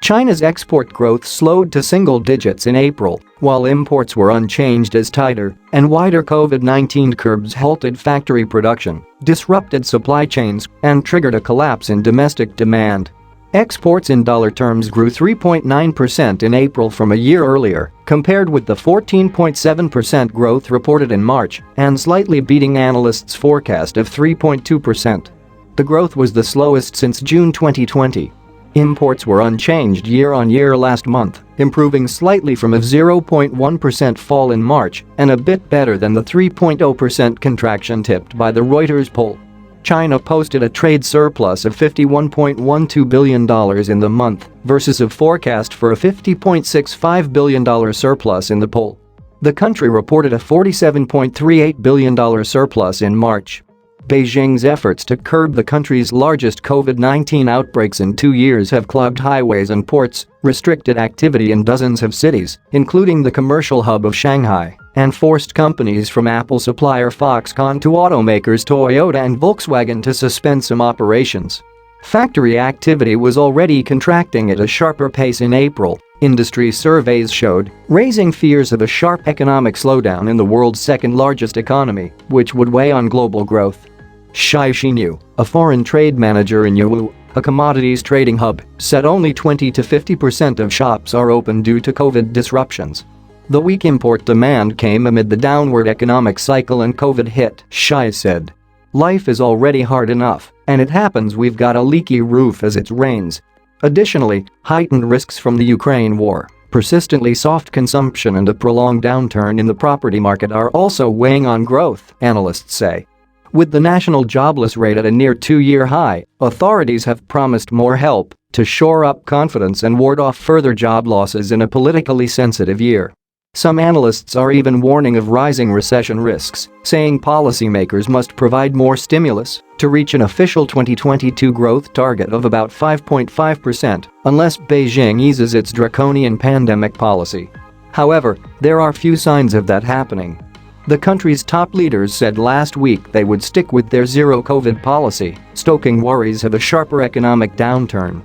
China's export growth slowed to single digits in April, while imports were unchanged as tighter and wider COVID-19 curbs halted factory production, disrupted supply chains, and triggered a collapse in domestic demand. Exports in dollar terms grew 3.9% in April from a year earlier, compared with the 14.7% growth reported in March and slightly beating analysts' forecast of 3.2%. The growth was the slowest since June 2020. Imports were unchanged year-on-year last month, improving slightly from a 0.1% fall in March and a bit better than the 3.0% contraction tipped by the Reuters poll. China posted a trade surplus of $51.12 billion in the month versus a forecast for a $50.65 billion surplus in the poll. The country reported a $47.38 billion surplus in March. Beijing's efforts to curb the country's largest COVID-19 outbreaks in 2 years have clogged highways and ports, restricted activity in dozens of cities, including the commercial hub of Shanghai, and forced companies from Apple supplier Foxconn to automakers Toyota and Volkswagen to suspend some operations. Factory activity was already contracting at a sharper pace in April, industry surveys showed, raising fears of a sharp economic slowdown in the world's second-largest economy, which would weigh on global growth. Xi Xinyu, a foreign trade manager in Yiwu, a commodities trading hub, said only 20 to 50% of shops are open due to COVID disruptions. The weak import demand came amid the downward economic cycle and COVID hit, Xi said. Life is already hard enough, and it happens we've got a leaky roof as it rains. Additionally, heightened risks from the Ukraine war, persistently soft consumption and a prolonged downturn in the property market are also weighing on growth, analysts say. With the national jobless rate at a near 2-year high, authorities have promised more help to shore up confidence and ward off further job losses in a politically sensitive year. Some analysts are even warning of rising recession risks, saying policymakers must provide more stimulus to reach an official 2022 growth target of about 5.5% unless Beijing eases its draconian pandemic policy. However, there are few signs of that happening. The country's top leaders said last week they would stick with their zero-COVID policy, stoking worries of a sharper economic downturn.